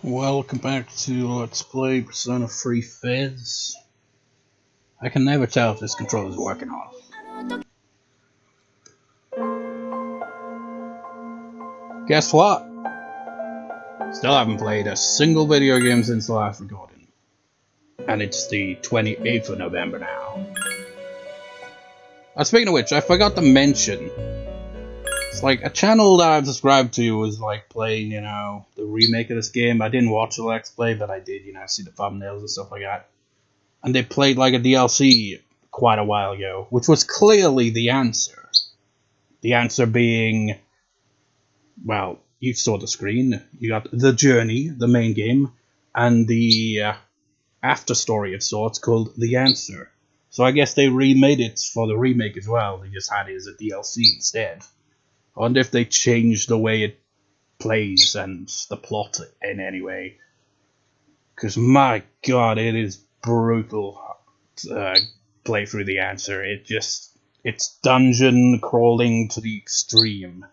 Welcome back to Let's Play Persona 3 FES. I can never tell if this controller is working on. Guess what? Still haven't played a single video game since the last recording. And it's the 28th of November now. Speaking of which, I forgot to mention, it's like a channel that I've subscribed to was like playing, the remake of this game. I didn't watch the Let's Play, but I did, see the thumbnails and stuff like that. And they played like a DLC quite a while ago, which was clearly the answer. The answer being, well, you saw the screen. You got the journey, the main game, and the after story of sorts called The Answer. So I guess they remade it for the remake as well. They just had it as a DLC instead. I wonder if they changed the way it plays and the plot in any way. Because my god, it is brutal play through The Answer. It's dungeon crawling to the extreme.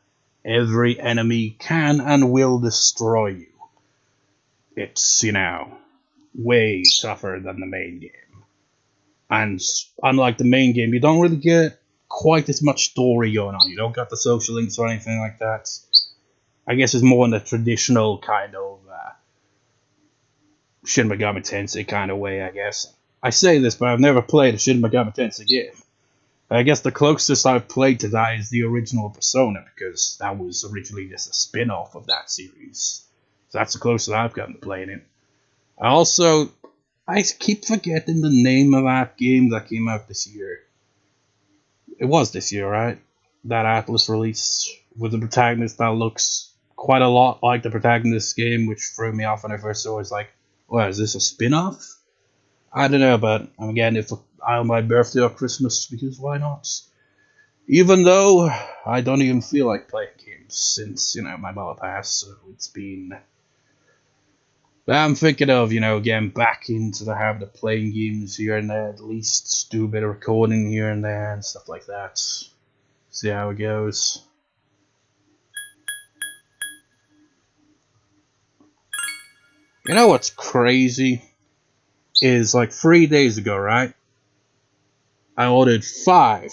Every enemy can and will destroy you. It's, way tougher than the main game. And unlike the main game, you don't really get quite as much story going on. You don't got the social links or anything like that. I guess it's more in the traditional kind of Shin Megami Tensei kind of way, I guess. I say this, but I've never played a Shin Megami Tensei game. I guess the closest I've played to that is the original Persona, because that was originally just a spin-off of that series. So that's the closest I've gotten to playing it. I keep forgetting the name of that game that came out this year. It was this year, right? That Atlas release with the protagonist that looks quite a lot like the protagonist game, which threw me off when I first saw it. It's like, well, is this a spin-off? I don't know, but I'm getting it for my birthday or Christmas, because why not? Even though I don't even feel like playing games since, my mother passed, so it's been... But I'm thinking of, getting back into the habit of playing games here and there, at least do a bit of recording here and there and stuff like that. See how it goes. You know what's crazy? Is like 3 days ago, right? I ordered 5.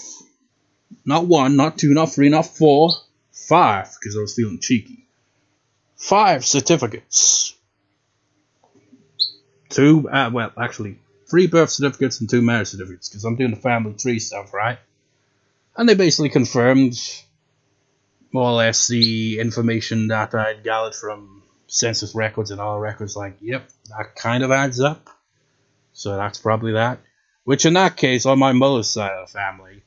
Not 1, not 2, not 3, not 4. 5, because I was feeling cheeky. 5 certificates. 2, 3 birth certificates and 2 marriage certificates, because I'm doing the family tree stuff, right? And they basically confirmed more or less the information that I'd gathered from census records and all records, like, yep, that kind of adds up. So that's probably that. Which in that case, on my mother's side of the family,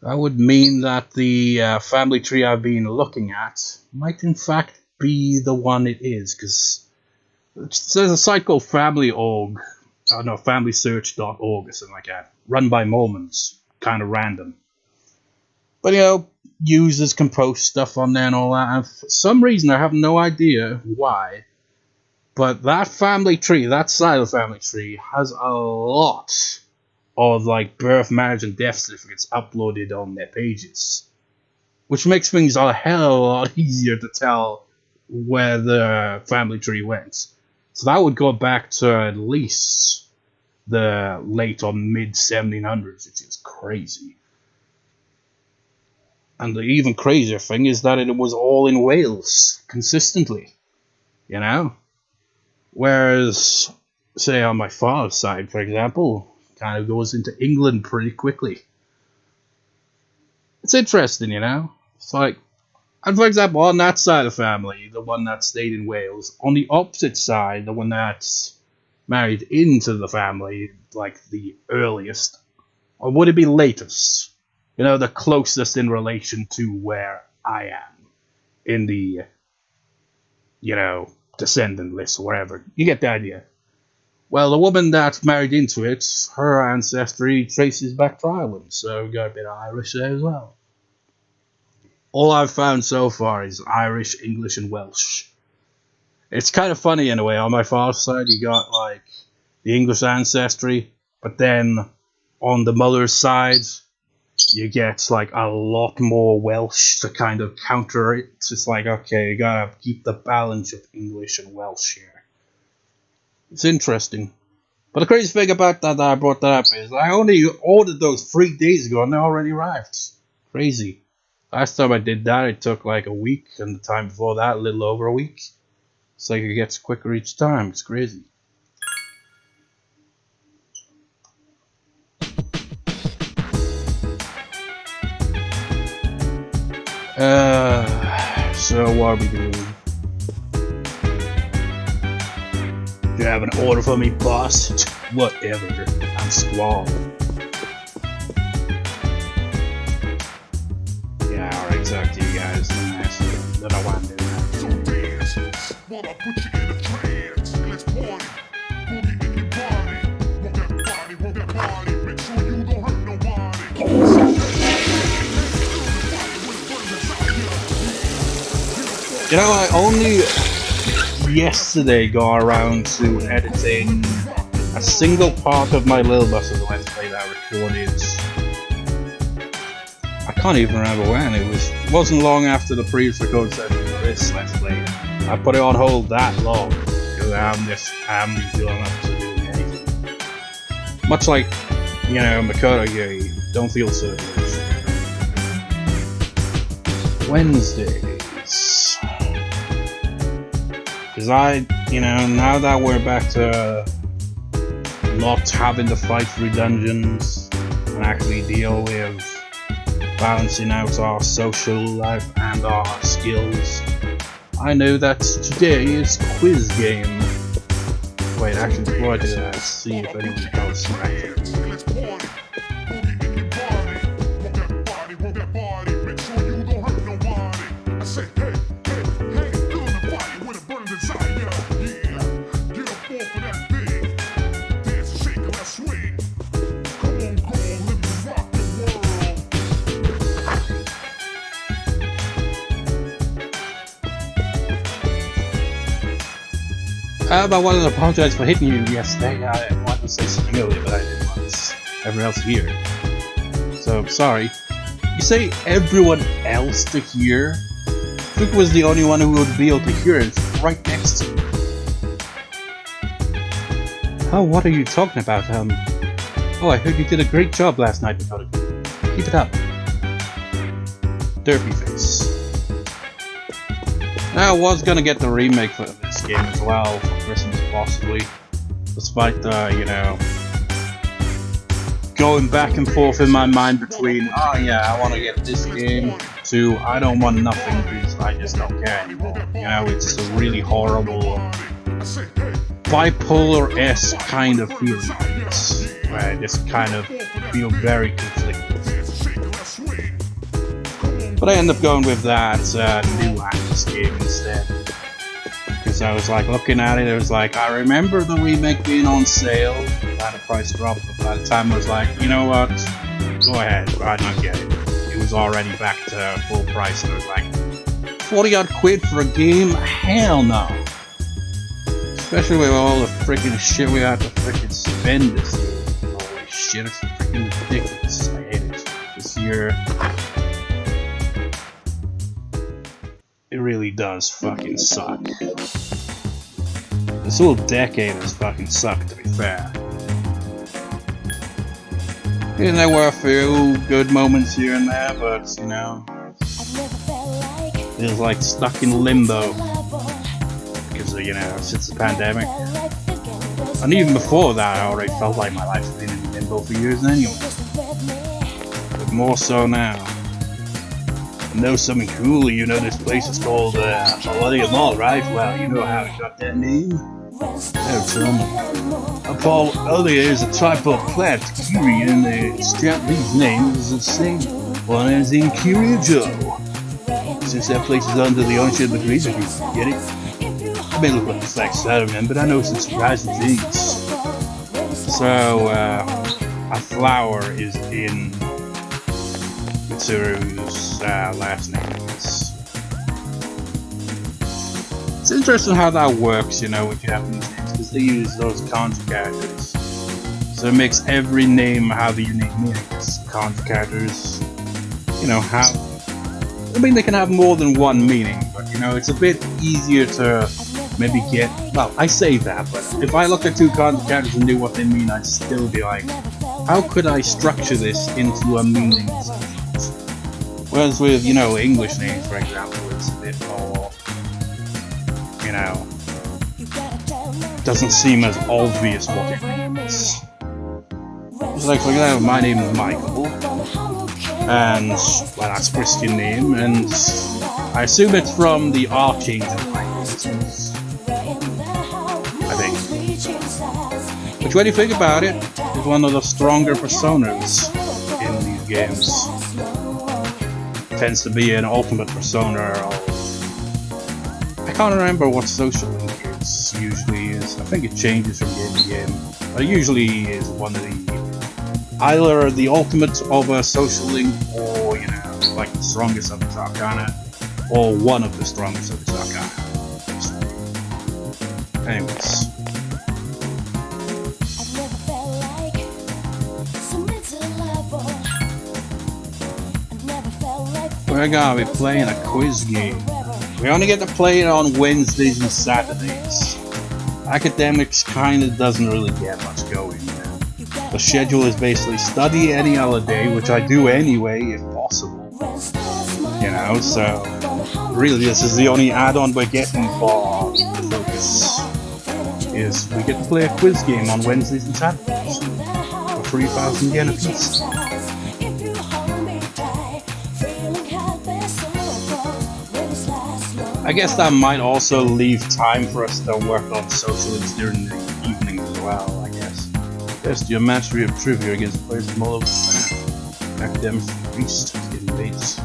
that would mean that the family tree I've been looking at might in fact be the one it is, because there's a site called FamilySearch.org, or something like that, run by Mormons, kind of random. But users can post stuff on there and all that, and for some reason, I have no idea why, but that family tree, that side of the family tree, has a lot of like birth, marriage, and death certificates uploaded on their pages, which makes things a hell of a lot easier to tell where the family tree went. So that would go back to at least the late or mid 1700s, which is crazy. And the even crazier thing is that it was all in Wales consistently, Whereas, say, on my father's side, for example, kind of goes into England pretty quickly. It's interesting, It's like, and for example, on that side of the family, the one that stayed in Wales, on the opposite side, the one that's married into the family, like the earliest, or would it be latest? The closest in relation to where I am in the, descendant list or whatever. You get the idea. Well, the woman that's married into it, her ancestry traces back to Ireland, so we got a bit of Irish there as well. All I've found so far is Irish, English, and Welsh. It's kind of funny in a way. On my father's side, you got like the English ancestry, but then on the mother's side, you get like a lot more Welsh to kind of counter it. It's like, okay, you gotta keep the balance of English and Welsh here. It's interesting. But the crazy thing about that I brought that up is I only ordered those 3 days ago and they already arrived. Crazy. Last time I did that, it took like a week, and the time before that, a little over a week. It's like it gets quicker each time. It's crazy. So what are we doing? Do you have an order for me, boss? Whatever. I'm Squall. Yeah, alright, talk to you guys. But I want to do that. So dance, while I put you in a trance. Let's party, boogie in your body. Want that body, make sure you don't hurt nobody. You know, I only yesterday got around to editing a single part of my Little Busters Let's Play that I recorded. I can't even remember when. It wasn't long after the previous record session for this Let's Play. I put it on hold that long because I haven't been feeling up to doing anything. Much like, you know, Makoto here, you don't feel so good. Wednesdays. Because now that we're back to not having to fight through dungeons and actually deal with balancing out our social life and our skills, I know that today is quiz game. Wait, actually, before I do that, let's see if anyone else is right. I wanted to apologize for hitting you yesterday. I wanted to say something earlier, but I didn't want everyone else to hear. So, sorry. You say everyone else to hear? Luke was the only one who would be able to hear it right next to you. Oh, what are you talking about? Oh, I heard you did a great job last night, Makoto. Keep it up. Derpy face. I was gonna get the remake for this game as well for Christmas, possibly. Despite the, going back and forth in my mind between, oh yeah, I want to get this game, to I don't want nothing because I just don't care anymore. It's a really horrible, bipolar-esque kind of feeling, where I just kind of feel very conflicted. But I end up going with that new Atlas game instead. Because I was like looking at it, was like, I remember the remake being on sale, at a price drop, but by the time I was like, you know what, go ahead, why not get it? It was already back to full price, and I was like, 40-odd quid for a game? Hell no! Especially with all the freaking shit we had to freaking spend this year. Holy shit, it's freaking ridiculous. I hate it. This year, it really does fucking suck. This whole decade has fucking sucked, to be fair. There were a few good moments here and there, but, feels like stuck in limbo. Because, since the pandemic. And even before that, I already felt like my life's been in limbo for years anyway. But more so now. Know something cool, this place is called Millennium Mall, right? Well, you know how it got that name? Oh, tell me. Paul, is a type of plant, Curie, and these names are the same one as in Curie Joe. Since that place is under the ownership of the Glazer Group, get it? I may look like the facts I remember, but I know some surprising things. So, a flower is in Mitsuru's last name. It's interesting how that works, with Japanese names, because they use those kanji characters. So it makes every name have a unique meaning. Kanji characters, you know, have. I mean, they can have more than one meaning, but you know, it's a bit easier to maybe get. Well, I say that, but if I looked at two kanji characters and knew what they mean, I'd still be like, how could I structure this into a meaning? Whereas with, you know, English names, for example, it's a bit more, you know, doesn't seem as obvious what it means. It's like, for example, my name is Michael, and, well, that's a Christian name, and I assume it's from the Archangel language, I think. Which, when you think about it, is one of the stronger personas in these games. Tends to be an ultimate persona of... I can't remember what social link is usually is. I think it changes from game to game. But it usually is one of the... either the ultimate of a social link, or, you know, like the strongest of its arcana, or one of the strongest of its arcana. Anyways. We're gonna be playing a quiz game. We only get to play it on Wednesdays and Saturdays. Academics kinda doesn't really get much going. The schedule is basically study any other day, which I do anyway if possible. You know, so really this is the only add-on we're getting for Focus. Is we get to play a quiz game on Wednesdays and Saturdays for 3,000 yen apiece. I guess that might also leave time for us to work on social links during the evenings as well, I guess. Test your mastery of trivia against players from all over the planet. Academics increased in rates.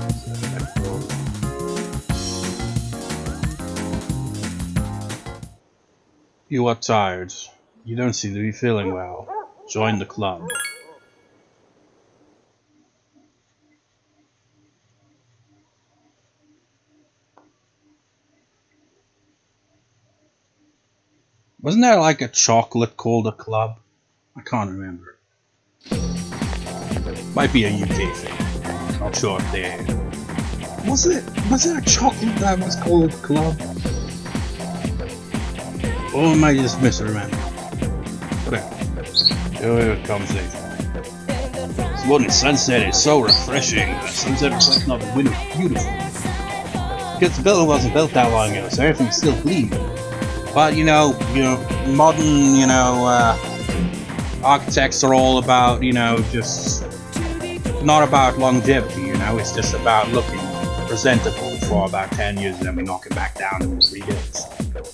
You are tired. You don't seem to be feeling well. Join the club. Wasn't there like a chocolate called a club? I can't remember. Might be a UK thing. Not sure if they... Was it a chocolate that was called club? Or am I just misremembering? Whatever. Here it comes in. This morning sunset is so refreshing. The sunset reflecting on the wind is beautiful. Because the building wasn't built that long ago, so everything's still clean. But you know, modern, architects are all about, just not about longevity. It's just about looking presentable for about 10 years, and then we knock it back down in 3 days.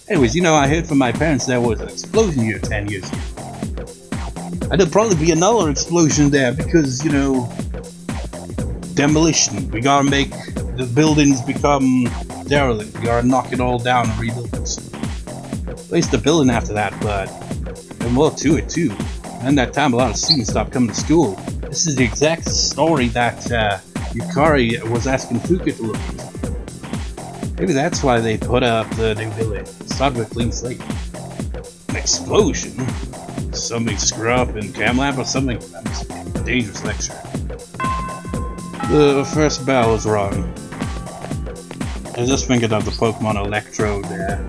Anyways, I heard from my parents there was an explosion here 10 years ago, and there'll probably be another explosion there because demolition. We gotta make the buildings become derelict. We gotta knock it all down and rebuild it. At least the building after that, but there's more to it too. And that time a lot of students stopped coming to school. This is the exact story that Yukari was asking Fuka to look into. Maybe that's why they put up the new building. Start with a clean slate. An explosion? Something screw up in cam lab or something? That must be a dangerous lecture. The first bell is rung. I was just thinking of the Pokemon Electrode there.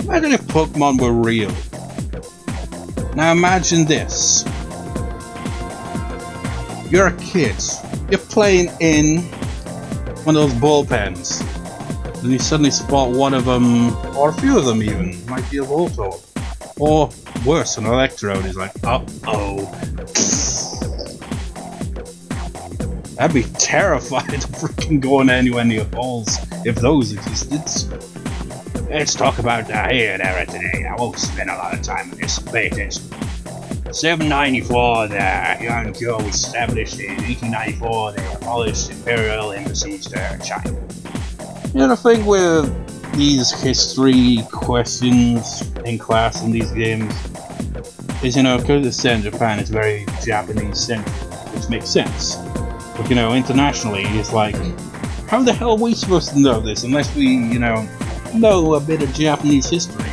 Imagine if Pokemon were real. Now imagine this. You're a kid. You're playing in one of those bullpens. And you suddenly spot one of them, or a few of them even. It might be a Voltorb. Or worse, an Electrode. He's like, uh-oh. I'd be terrified of freaking going anywhere near balls if those existed. Let's talk about the here and era today. I won't spend a lot of time on this. Pay attention. 794, the Yuan-Kyo was established in 1894. They abolished imperial embassies to China. The thing with these history questions in class in these games is, because it's set in Japan, it's very Japanese-centric, which makes sense. But, internationally, it's like, how the hell are we supposed to know this unless we, know a bit of Japanese history?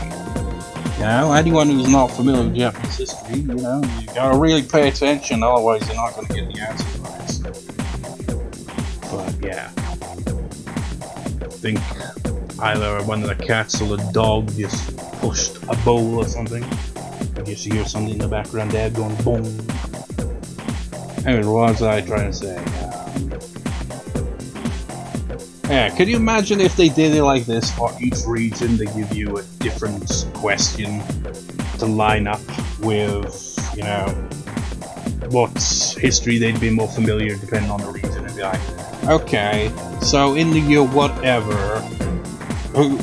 You know, anyone who's not familiar with Japanese history, you know, you gotta really pay attention, otherwise you're not gonna get the answer right. But yeah, I think either one of the cats or the dog just pushed a bowl or something. I guess you hear something in the background there going boom. Anyway, what was I trying to say? Yeah, can you imagine if they did it like this for each region? They give you a different question to line up with, you know, what history they'd be more familiar depending on the region. And be like, okay, so in the year whatever,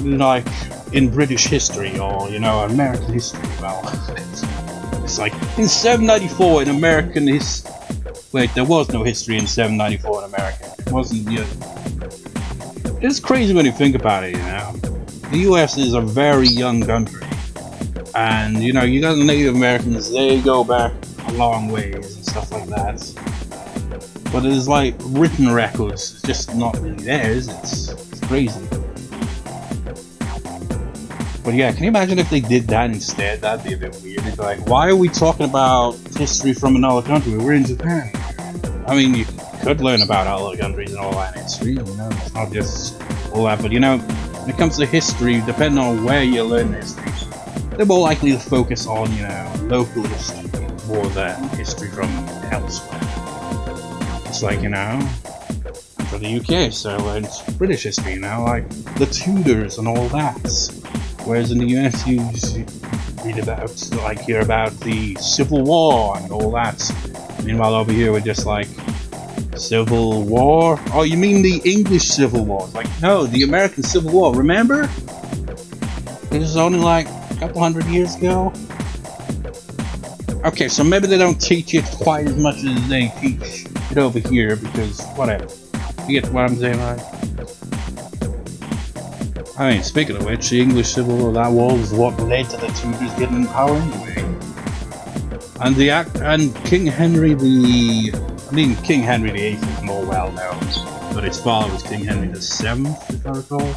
like in British history or, you know, American history, well, it's like in 794 in American history. Wait, there was no history in 794 in America. It wasn't yet. It's crazy when you think about it, you know. The US is a very young country. And, you know, you got the Native Americans, they go back a long ways and stuff like that. But it's like written records, it's just not really there, is it? It's crazy. But yeah, can you imagine if they did that instead? That'd be a bit weird. They'd be like, why are we talking about history from another country? We're in Japan. I mean, you could learn about other countries and all that history, you know, it's not just all that. But you know, when it comes to history, depending on where you learn history, they're more likely to focus on, you know, local history more than history from elsewhere. It's like, you know, I'm from the UK, so I learned British history, you know, like the Tudors and all that. Whereas in the US, you read about, like, hear about the Civil War and all that. Meanwhile, over here, we're just like, Civil War? Oh, you mean the English Civil War? Like, no, the American Civil War, remember? It was only like a couple hundred years ago. Okay, so maybe they don't teach it quite as much as they teach it over here, because, whatever. You get what I'm saying, right? I mean, speaking of which, the English Civil War, that war was what led to the Tudors getting in power anyway. And King Henry King Henry VIII is more well known, but his father was King Henry VII, if I recall.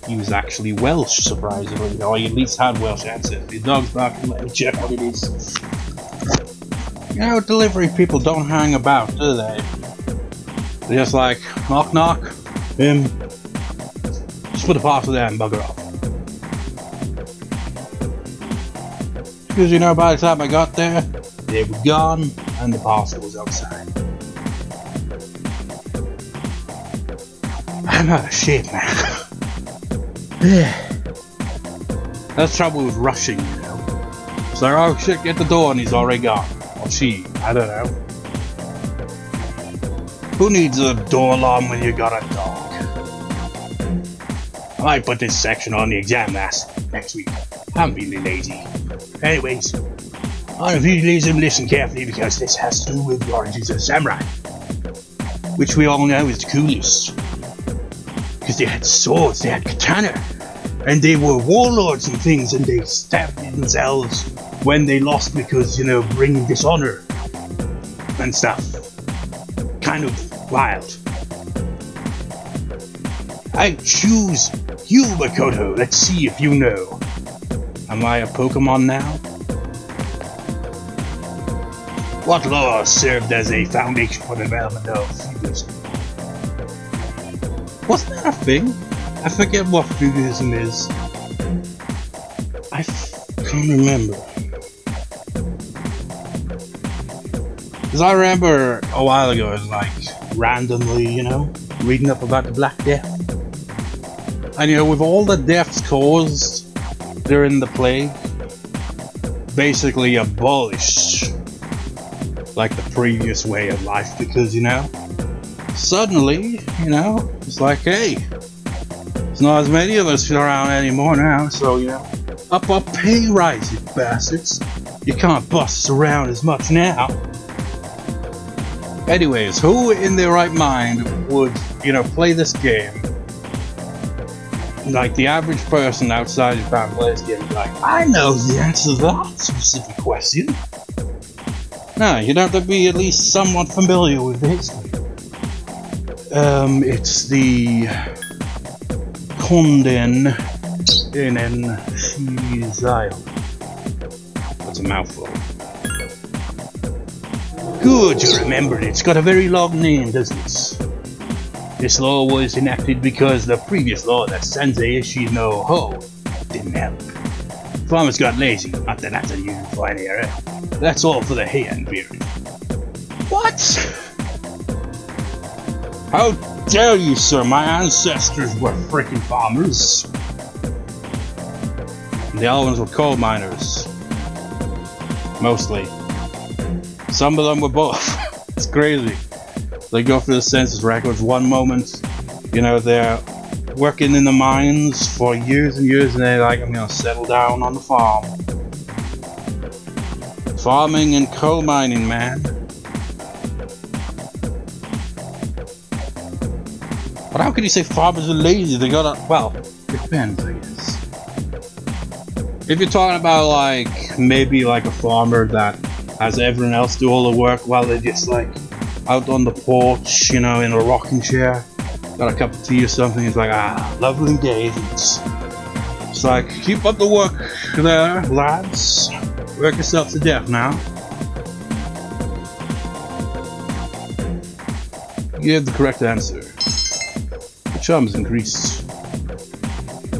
He was actually Welsh, surprisingly, or he at least had Welsh ancestry. The dog's barking, let me check what it is. You know, delivery people don't hang about, do they? They're just like, knock knock, him. Just put the parcel there and bugger off. Because, you know, by the time I got there, they were gone and the parcel was outside. I'm out of shape, man. That's the trouble with rushing, you know. It's like, oh shit, get the door, and he's already gone. Or she, I don't know. Who needs a door alarm when you got a dog? I might put this section on the exam next week. I'm feeling lazy. Anyways, I really listen carefully because this has to do with the origins of the samurai, which we all know is the coolest. Because they had swords, they had katana, and they were warlords and things, and they stabbed themselves when they lost because, you know, bringing dishonor and stuff. Kind of wild. I choose you, Makoto. Let's see if you know. Am I a Pokemon now? What law served as a foundation for the development of Futurism? Wasn't that a thing? I forget what Futurism is. I can't remember. Because I remember a while ago, it was like randomly, you know, reading up about the Black Death. And you know, with all the deaths caused during the plague, basically abolished like the previous way of life, because, you know, suddenly, you know, it's like, hey, there's not as many of us around anymore now, so, you know, up our pay rise, you bastards. You can't bust us around as much now. Anyways, who in their right mind would, you know, play this game? Like the average person outside of town plays this game would be like, I know the answer to that specific question. No, you'd have to be at least somewhat familiar with the history. It's the Konden Isle. That's a mouthful. Good, you remembered. It's got a very long name, doesn't it? This law was enacted because the previous law that Sensei Ishino-ho didn't help. Farmers got lazy, not that that's a unifying error. That's all for the Heian period. What? How dare you, sir? My ancestors were freaking farmers. The other ones were coal miners. Mostly. Some of them were both. It's crazy. They go through the census records. One moment, you know, they're working in the mines for years and years, and they're like, I'm gonna settle down on the farm. Farming and coal mining, man. But how can you say farmers are lazy? They gotta, well, it depends, I guess. If you're talking about like, maybe like a farmer that has everyone else do all the work while they're just like out on the porch, you know, in a rocking chair, got a cup of tea or something, it's like, ah, lovely day. It's like, keep up the work there, lads. Work yourself to death now. You have the correct answer. The charms increased.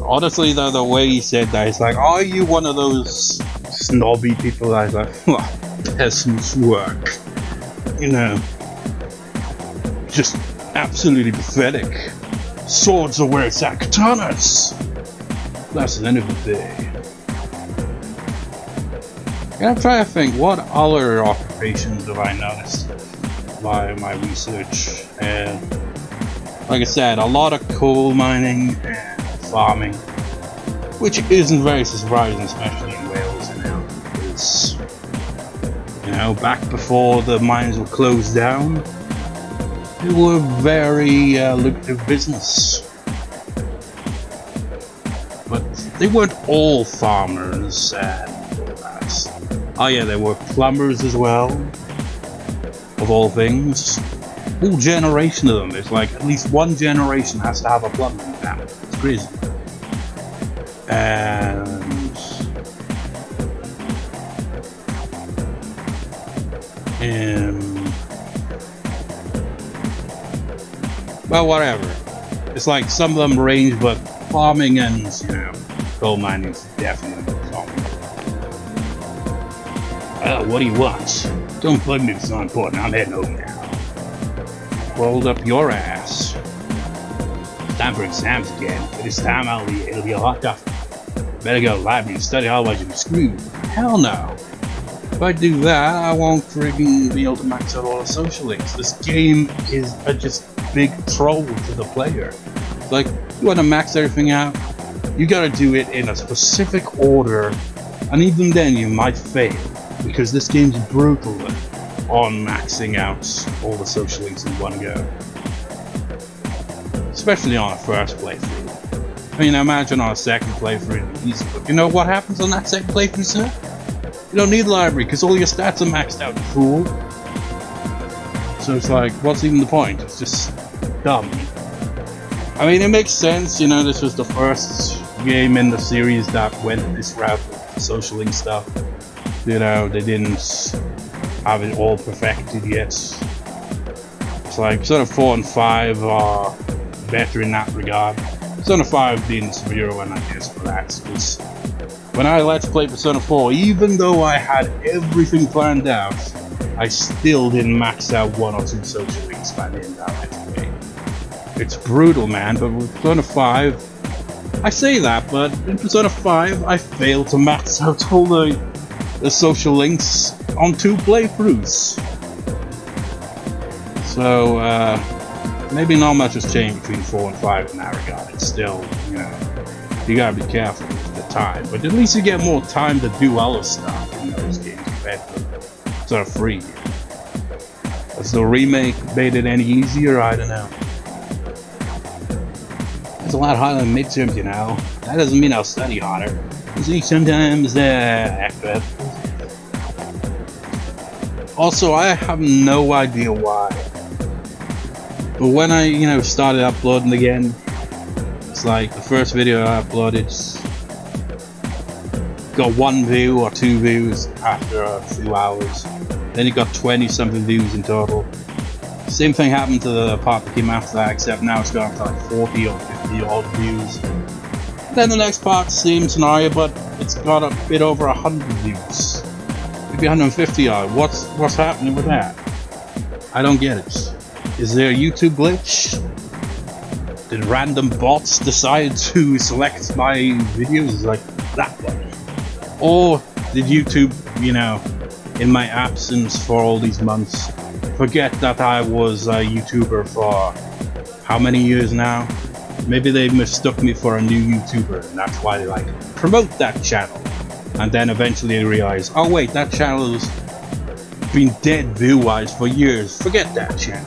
Honestly, though, the way he said that, it's like, are you one of those snobby people that's like, peasants work? You know, just absolutely pathetic. Swords are where it's at, katanas. That's the end of the day. And I'm trying to think, what other occupations have I noticed by my research? And like I said, a lot of coal mining and farming, which isn't very surprising, especially in Wales now, because, you know, back before the mines were closed down, they were very lucrative business. But they weren't all farmers and all that. Oh yeah, there were plumbers as well, of all things. Whole generation of them. It's like at least one generation has to have a plumber in the family. It's crazy. And well, whatever. It's like some of them range, but farming and, you know, coal mining is definitely farming. Well, what do you want? Don't bug me, it's not important. I'm heading home now. Rolled up your ass. Time for exams again, but this time it'll be a lot tougher. Better go to the library and study, otherwise you'll be screwed. Hell no. If I do that, I won't friggin' be able to max out all the social links. This game is a just big troll to the player. It's like, you want to max everything out, you gotta do it in a specific order, and even then you might fail, because this game's brutal on maxing out all the social links in one go. Especially on a first playthrough. I mean, imagine on a second playthrough, it'd be easy, but you know what happens on that second playthrough, sir? You don't need the library, because all your stats are maxed out, you fool. So it's like, what's even the point? It's just dumb. I mean, it makes sense, you know, this was the first game in the series that went this route with the social link stuff. You know, they didn't have it all perfected yet. It's like Persona 4 and 5 are better in that regard. Persona 5 being the superior one, I guess, for that. Because when I Let's Play Persona 4, even though I had everything planned out, I still didn't max out one or two social links by the end of that Let's Play. It's brutal, man, but with Persona 5, I say that, but in Persona 5, I failed to max out all the social links on 2 playthroughs. So, maybe not much has changed between 4 and 5 in that regard. It's still, you know, you gotta be careful with the time. But at least you get more time to do other stuff in those games compared to sort of free. Has the remake made it any easier? I don't know. It's a lot harder than midterms, you know. That doesn't mean I'll study harder. See, sometimes, also, I have no idea why. But when I, you know, started uploading again, it's like the first video I uploaded, got 1 view or 2 views after a few hours. Then it got 20 something views in total. Same thing happened to the part that came after that, except now it's gone to like 40 or 50 odd views. Then the next part, same scenario, but it's got a bit over 100 views. Maybe 150 odd. What's happening with that? I don't get it. Is there a YouTube glitch? Did random bots decide to select my videos like that one? Or did YouTube, you know, in my absence for all these months, forget that I was a YouTuber for how many years now? Maybe they mistook me for a new YouTuber, and that's why they like promote that channel. And then eventually they realize, oh wait, that channel's been dead view-wise for years. Forget that channel.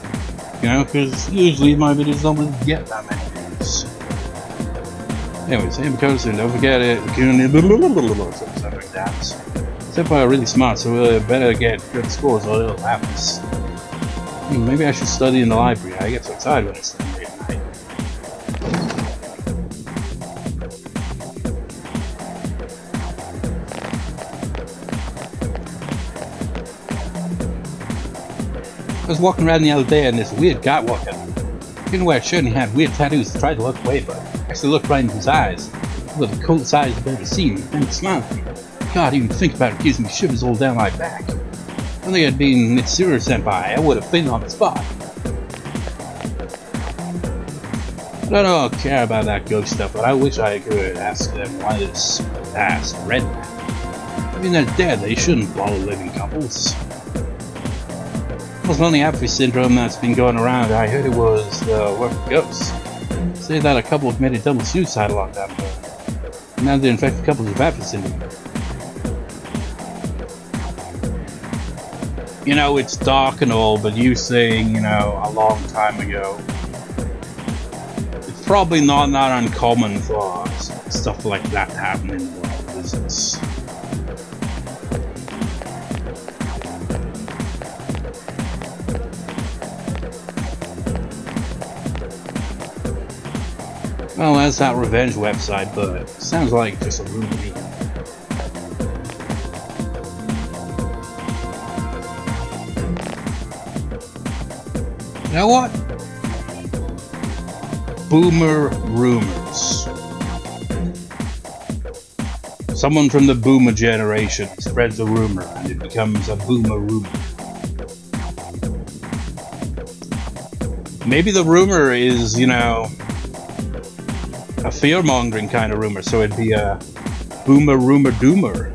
You know, because usually my videos don't really get that many views. Anyway, same because don't forget it. Stuff like that. Except I'm really smart, so we better get good scores or it'll happen. Maybe I should study in the library. I get so excited when I study late at night. I was walking around the other day and this weird guy walked up. Didn't wear a shirt and he had weird tattoos. Tried to look away, but actually looked right into his eyes. With the coolest eyes I've ever seen, and he smiled at me. God, even think about it gives me shivers all down my back. If only I'd been Mitsuru senpai, I would have fainted on the spot. I don't care about that ghost stuff, but I wish I could ask them why this past red man. I mean, they're dead, they shouldn't bother living couples. It was only FES syndrome that's been going around. I heard it was the work of ghosts. Say that a couple committed double suicide a long time ago. Now they're infected couples with FES syndrome. You know, it's dark and all, but you saying, you know, a long time ago, it's probably not uncommon for stuff like that to happen in the world, is it? Well, that's that revenge website, but it sounds like just a rumor to me. You know what? Boomer rumors. Someone from the boomer generation spreads a rumor and it becomes a boomer rumor. Maybe the rumor is, you know, a fear-mongering kind of rumor, so it'd be a boomer rumor doomer.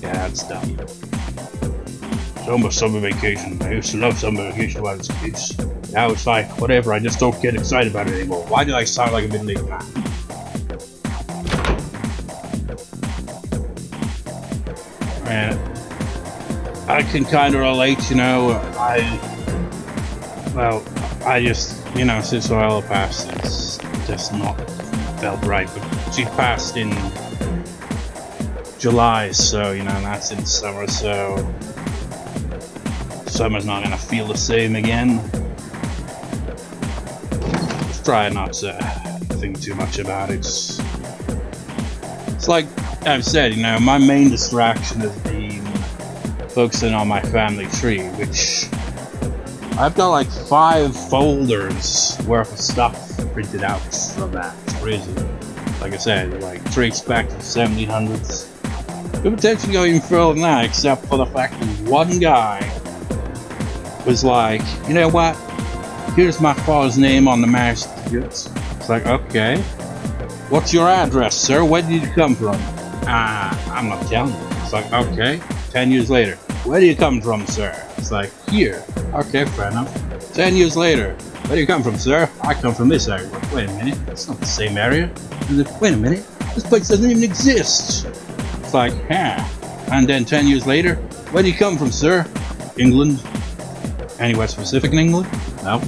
Yeah, that's dumb. Summer vacation. I used to love summer vacation when I was a kid. Now it's like, whatever, I just don't get excited about it anymore. Why do I sound like a middle-aged man? And I can kind of relate, you know, I just, you know, since Oella passed, it's just not felt right. But she passed in July, so, you know, that's in the summer, so summer's not gonna feel the same again. Just try not to think too much about it. It's like I've said, you know, my main distraction has been focusing on my family tree, which I've got like 5 folders worth of stuff printed out from that. It's crazy. Like I said, like trace back to the 1700s. Could potentially go even further than that, except for the fact that one guy was like, you know what? Here's my father's name on the marriage certificates. It's like, okay. What's your address, sir? Where did you come from? I'm not telling you. It's like, okay. 10 years later. Where do you come from, sir? It's like, here. Okay, fair enough. 10 years later. Where do you come from, sir? I come from this area. Wait a minute. It's not the same area. Wait a minute. This place doesn't even exist. It's like, huh. And then 10 years later. Where do you come from, sir? England. Anywhere specific in England? No.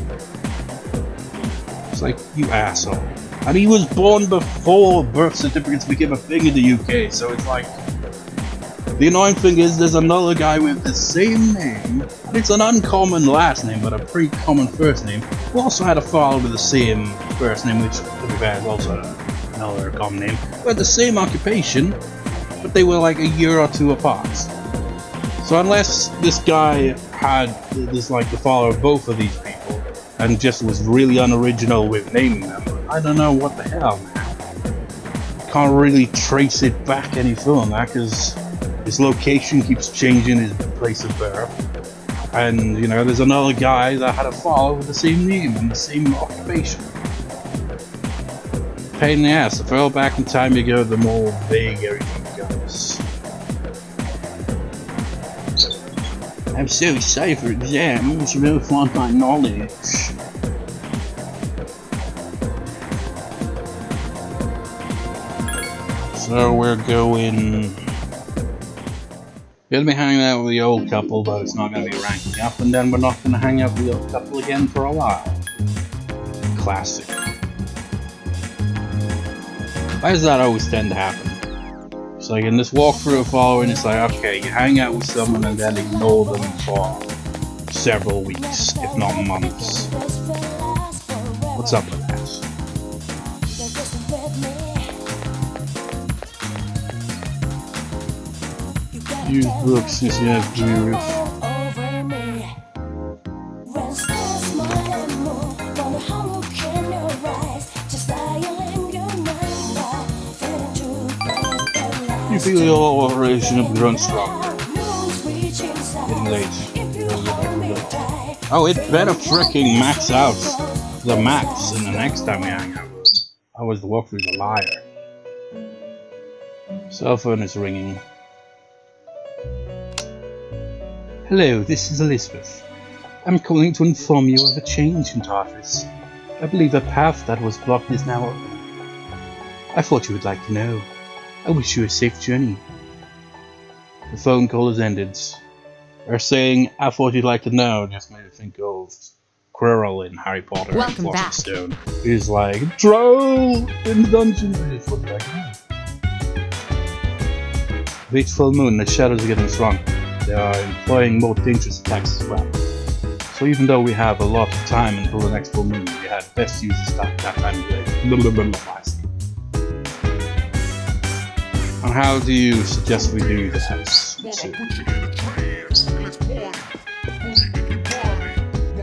It's like, you asshole. And he was born before birth certificates became a thing in the UK, so it's like... The annoying thing is, there's another guy with the same name, and it's an uncommon last name, but a pretty common first name, who also had a father with the same first name, which, to be fair, is also a no other common name, who had the same occupation, but they were like a year or two apart. So unless this guy had this like the follower of both of these people and just was really unoriginal with naming them, I don't know what the hell, man. Can't really trace it back any further because his location keeps changing, his place of birth. And you know, there's another guy that had a follower with the same name and the same occupation. Pain in the ass. The further back in time you go, the more vague everything becomes. I'm so excited for exams, you really flaunt my knowledge. So we're going... We're gonna be hanging out with the old couple, but it's not gonna be ranking up, and then we're not gonna hang out with the old couple again for a while. Classic. Why does that always tend to happen? It's like in this walkthrough following, it's like, okay, you hang out with someone and then ignore them for several weeks, if not months. What's up with that? Use books since you have blue roof. You feel the whole operation of grown stronger. Getting late. Oh, it better freaking max out the max in the next time we hang out with him. I was the walkthrough's a liar. Cell phone is ringing. Hello, this is Elizabeth. I'm calling to inform you of a change in Tartarus. I believe a path that was blocked is now open. I thought you would like to know. I wish you a safe journey. The phone call has ended. Her saying, I thought you'd like to know, just made me think of Quirrell in Harry Potter and Philosopher's Stone. He's like, troll in the dungeon. I just looked like, Late full moon, the shadows are getting stronger. They are employing more dangerous attacks as well. So even though we have a lot of time until the next full moon, we had best use that time of day. And how do you suggest we do this?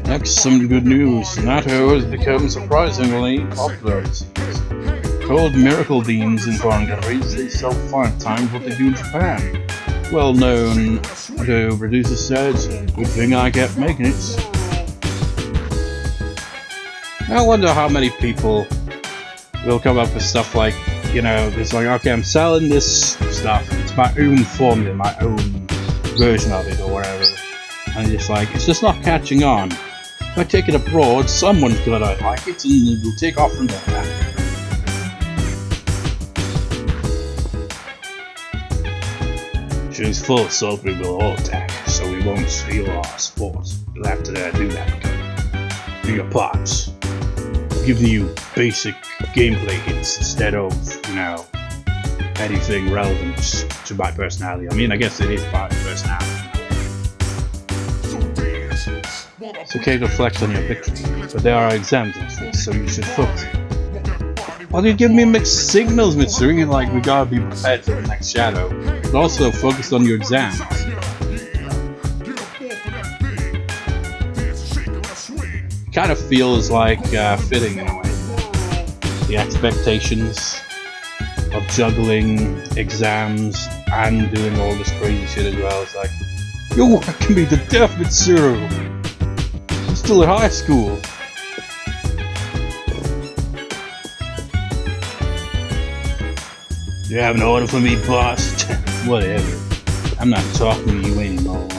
Next, some good news. NATO has become surprisingly popular. Called miracle beans in foreign countries, they sell 5 times what they do in Japan. Well known to producer says, good thing I kept making it. I wonder how many people will come up with stuff like, you know, it's like, okay, I'm selling this stuff, it's my own formula, my own version of it or whatever. And it's like, it's just not catching on. If I take it abroad, someone's gonna like it and it will take off from there. She's full of sulfur will all attack, so we won't steal our sport. You'll have to do that. Do your parts. Giving you basic gameplay hits instead of, you know, anything relevant to my personality. I mean, I guess it is part of personality. It's okay to reflect on your victory, but there are exams after this, so you should focus. Why do you give me mixed signals, Mitsuri? Like, we gotta be prepared for the next shadow, but also focus on your exams. Kind of feels like fitting in a way. The expectations of juggling exams and doing all this crazy shit as well. It's like, you're working me to death, Mitsuru! I'm still at high school. You have an order for me, boss? Whatever. I'm not talking to you anymore.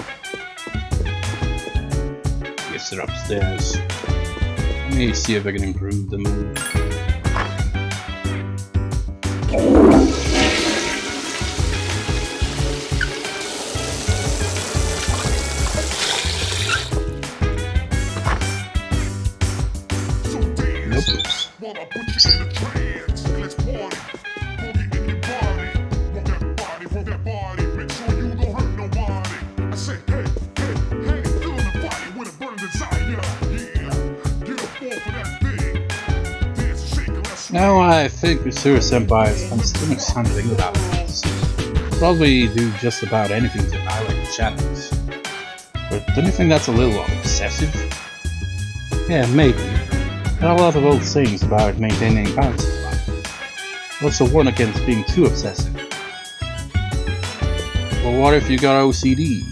Guess they're upstairs. Let me see if I can improve the move. Now I think Usura Senpai has spent too much time thinking about this. Probably do just about anything to annihilate the shadows. But don't you think that's a little obsessive? Yeah, maybe. There are a lot of old sayings about maintaining balance in life. Also warn against being too obsessive. Well, what if you got OCD?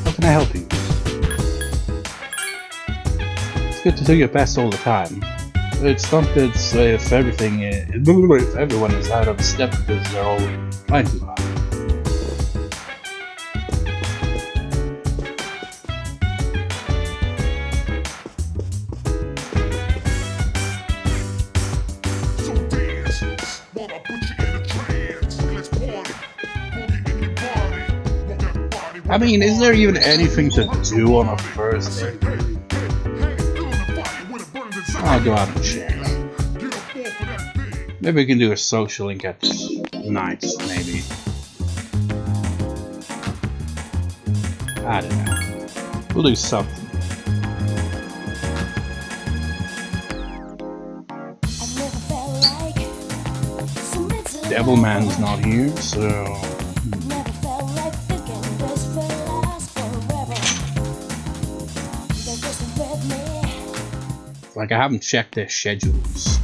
How can I help you? It's good to do your best all the time. It's not good if if everyone is out of step because they're all trying too hard. So dance, while I put you in a trance. Let's party, boogie in your body. Want that body, want I mean, that is there body. even anything to do on a first Say, date? hey, hey, hey, still in the fire when it burns inside. I'll go out and check. Get up off of that thing. Maybe we can do a social link at night, maybe. I don't know. We'll do something. Devilman's not here, so... Like, I haven't checked their schedules.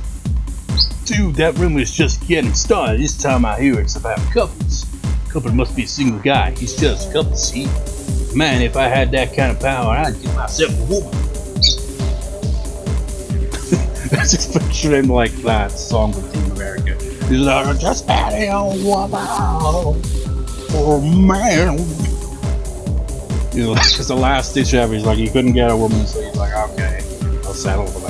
Dude, that rumor's just getting started. This time I hear it's about couples. Couple must be a single guy. He's just a couple see. Man, if I had that kind of power, I'd get myself a woman. I just picture him like that song with Team America. He's like, just adding on one oh man. You know, because the last ditch ever, he's like, he couldn't get a woman, so he's like, okay, I'll settle for that.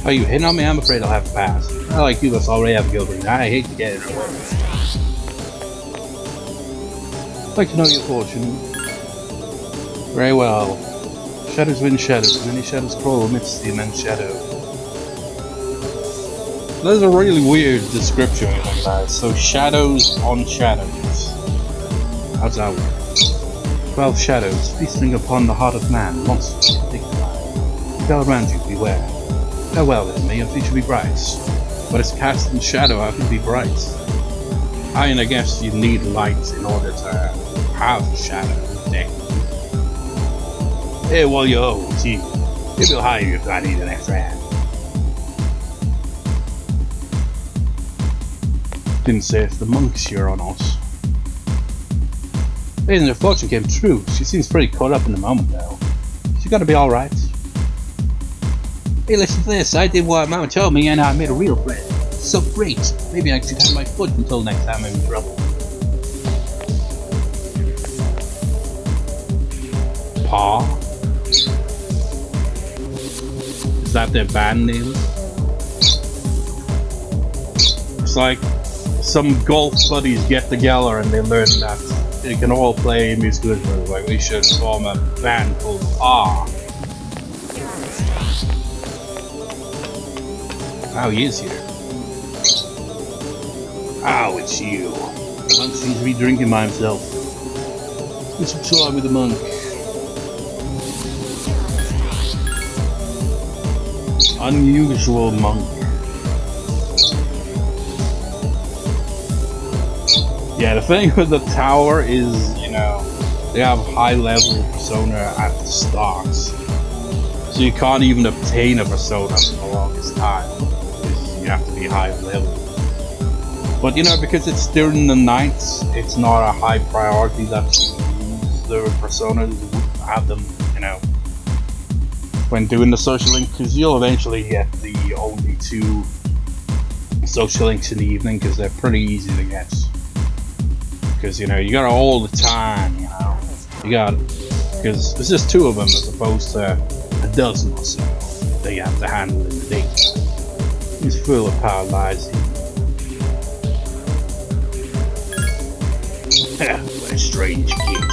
Are you hitting on me? I'm afraid I'll have to pass. I like you, let's already have a girlfriend. I hate to get it away. I'd like to know your fortune. Very well. Shadows win shadows. Many shadows crawl amidst the immense shadow. That's a really weird description of that. So shadows on shadows. How's that work? 12 shadows feasting upon the heart of man. Monsters dignified. Go around you, beware. Farewell then, may your future be bright. But it's cast in shadow, how can it be bright? I mean, I guess you need light in order to have shadow. Hey, well, yo, team. Maybe I'll hire you if I need an extra hand. Didn't say if the monk's here or not. Hey, and her fortune came true. She seems pretty caught up in the moment, though. She gotta be alright. Hey, listen to this. I did what Mama told me, and I made a real friend. So great. Maybe I should have my foot until next time I'm in trouble. Paw? Is that their band name? It's like some golf buddies get together and they learn that they can all play musical instruments. Like, we should form a band called Paw. Oh, he is here. Oh, it's you. The monk seems to be drinking by himself. Let's talk with the monk. Unusual monk. Yeah, the thing with the tower is, you know, they have high level persona at the start. So you can't even obtain a persona for the longest time. You have to be high level. But you know, because it's during the night, it's not a high priority that you use the personas, have them, you know, when doing the social link, because you'll eventually get the only 2 social links in the evening, because they're pretty easy to get. Because, you know, you got all the time, you know. You got, because there's just 2 of them as opposed to a dozen or so that you have to handle in the daytime. He's full of paralyzing. What a strange kid.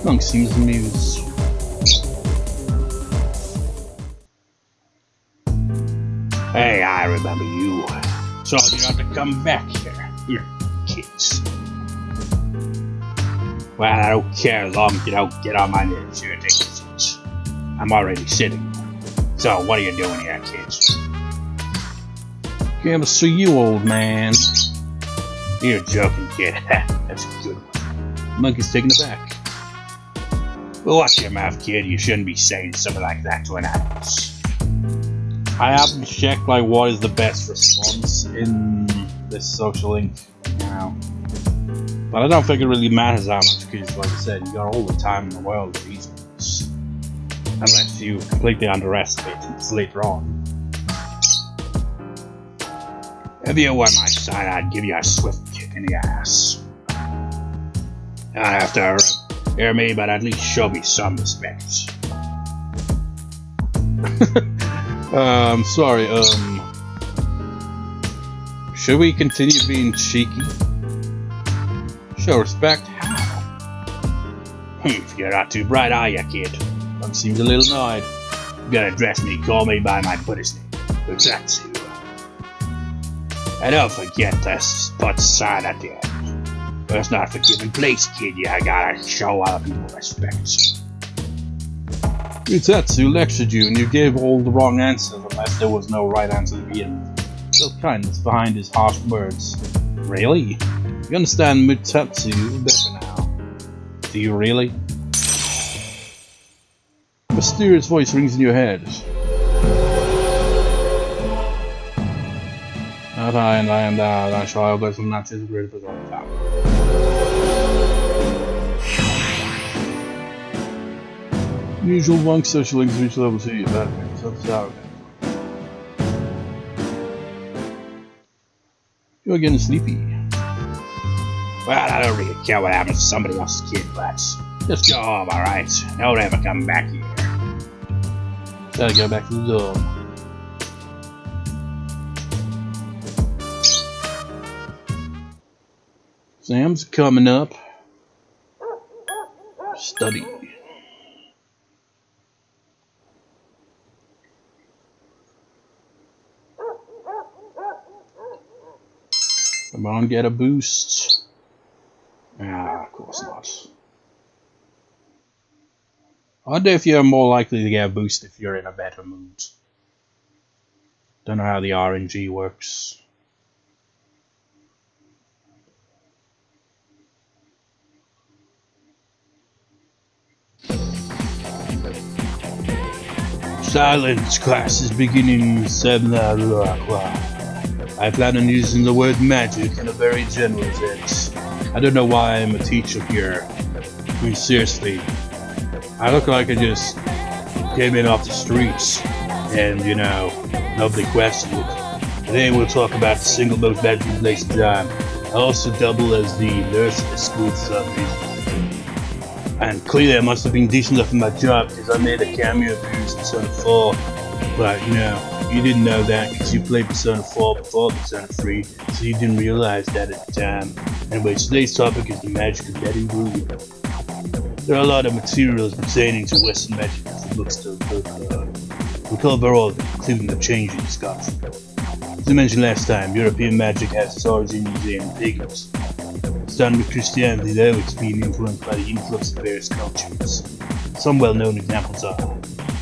Monk seems amused. Hey, I remember you. So you have to come back here. You're kids. Well, I don't care as long as you don't get on my nerves here. Take a seat. I'm already sitting. So what are you doing here, kids? Came to see you, old man. You're joking, kid. That's a good one. Monkey's taken aback. Well, watch your mouth, kid. You shouldn't be saying something like that to an animal. I haven't checked like what is the best response in this social link, you know. But I don't think it really matters that much because, like I said, you got all the time in the world with these ones. Unless you completely underestimate it later on. If you were my son, I'd give you a swift kick in the ass. Not have to hear me, but at least show me some respect. I'm sorry, should we continue being cheeky? Show respect? How? You're not too bright, are you, kid? One seems a little annoyed. You gotta address me, call me by my Buddhist name. Mutatsu. And don't forget the spot sign at the end. But it's not a forgiving place, kid. You gotta show other people respect. Mutatsu lectured you and you gave all the wrong answers unless there was no right answer to begin with. Still kindness behind his harsh words. Really? You understand Mutatsu better now. Do you really? A mysterious voice rings in your head. Not I and I am thou, thou shalt bless and not disagree with all thou. Usual monk social links reach level 2, but you're getting sleepy. Well, I don't really care what happens to somebody else's kid, but just go home, alright? Don't ever come back here. Gotta go back to the dorm. Exams coming up. Study. Come on, get a boost. Ah, of course not. I wonder if you're more likely to get a boost if you're in a better mood. Don't know how the RNG works. Silence, class is beginning. 7 o'clock. I plan on using the word magic in a very general sense. I don't know why I'm a teacher here. I mean, seriously. I look like I just came in off the streets and, you know, nobody questioned it. Today we'll talk about the single most magical place in time. I also double as the nurse at the school for some reason. And clearly I must have been decent enough in my job because I made a cameo appearance in Persona 4. But, you know, you didn't know that because you played Persona 4 before Persona 3, so you didn't realize that at the time. Anyway, today's topic is the magic of letting go. There are a lot of materials pertaining to Western magic as the books to we cover all of it, including the changing discussion. As I mentioned last time, European magic has its origins in paganism. Starting with Christianity, though, it's been influenced by the influx of various cultures. Some well-known examples are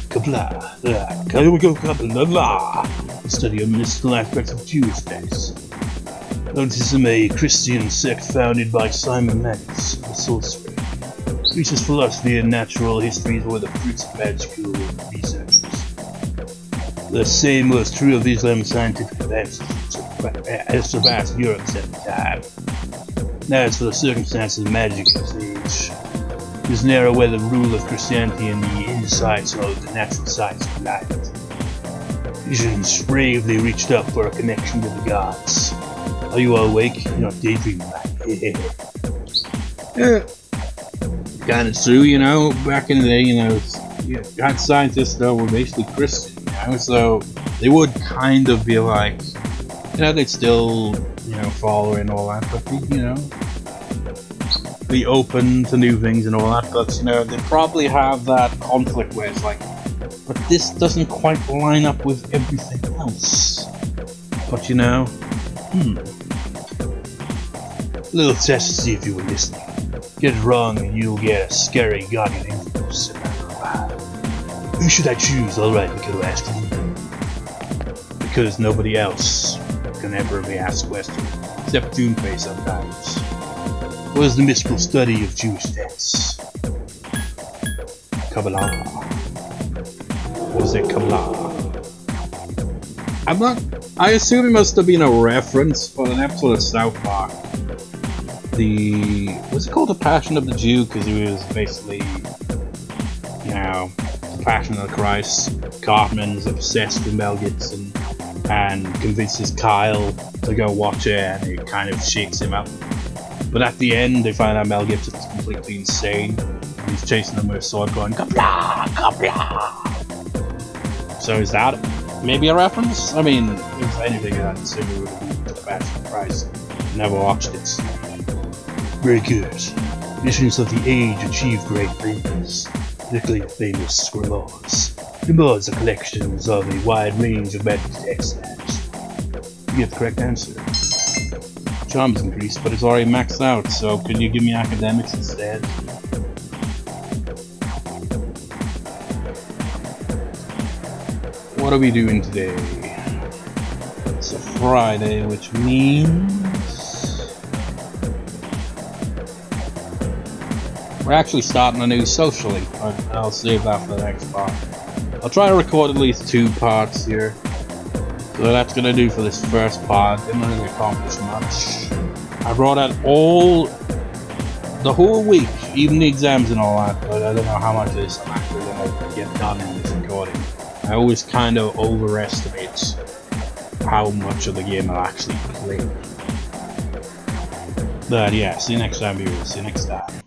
Kabbalah, the study of mystical aspects of Jewish faith. Notism, a Christian sect founded by Simon Magus, the sorcerer. Greece's philosophy and natural histories were the fruits of magical researches. The same was true of Islam's scientific advances, as surpassed Europe's at the time. As for the circumstances of magic in this age, it is an era where the rule of Christianity and the insights of the natural science collided. Visions bravely reached up for a connection with the gods. Are you all awake? You're not daydreaming, right? Yeah. Kind of true, you know, back in the day, you know, God scientists though were basically Christian, you know, so they would kind of be like, you know, they'd still, you know, follow and all that, but you know, be open to new things and all that, but you know, they'd probably have that conflict where it's like, but this doesn't quite line up with everything else. But you know, a little test to see if you were listening. Get it wrong and you'll get a scary guardian influence. Who should I choose? Alright, we could ask him. Because nobody else can ever be asked questions, except Junpei sometimes. What is the mystical study of Jewish texts? Kabbalah. What is it, Kabbalah? I assume it must have been a reference for an episode of South Park. What's it called? The Passion of the Jew? Because he was basically, you know, the Passion of Christ. Cartman's obsessed with Mel Gibson and convinces Kyle to go watch it, and it kind of shakes him up. But at the end, they find out Mel Gibson is completely insane. And he's chasing them with a sword going, Kabla! Kabla! So is that maybe a reference? I mean, if it's anything that similar to the Passion of Christ. Never watched it. Very good. Missions of the age achieve great things, particularly the famous Grimoires. Grimoires are collections of a wide range of magic extracts. You get the correct answer. Charm is increased, but it's already maxed out, so can you give me academics instead? What are we doing today? It's a Friday, which means we're actually starting a new social link, but I'll save that for the next part. I'll try to record at least 2 parts here. So that's gonna do for this first part. Didn't really accomplish much. I brought out the whole week, even the exams and all that, but I don't know how much of this I'm actually gonna get done in this recording. I always kind of overestimate how much of the game I'll actually play. But yeah, see you next time, viewers. See you next time.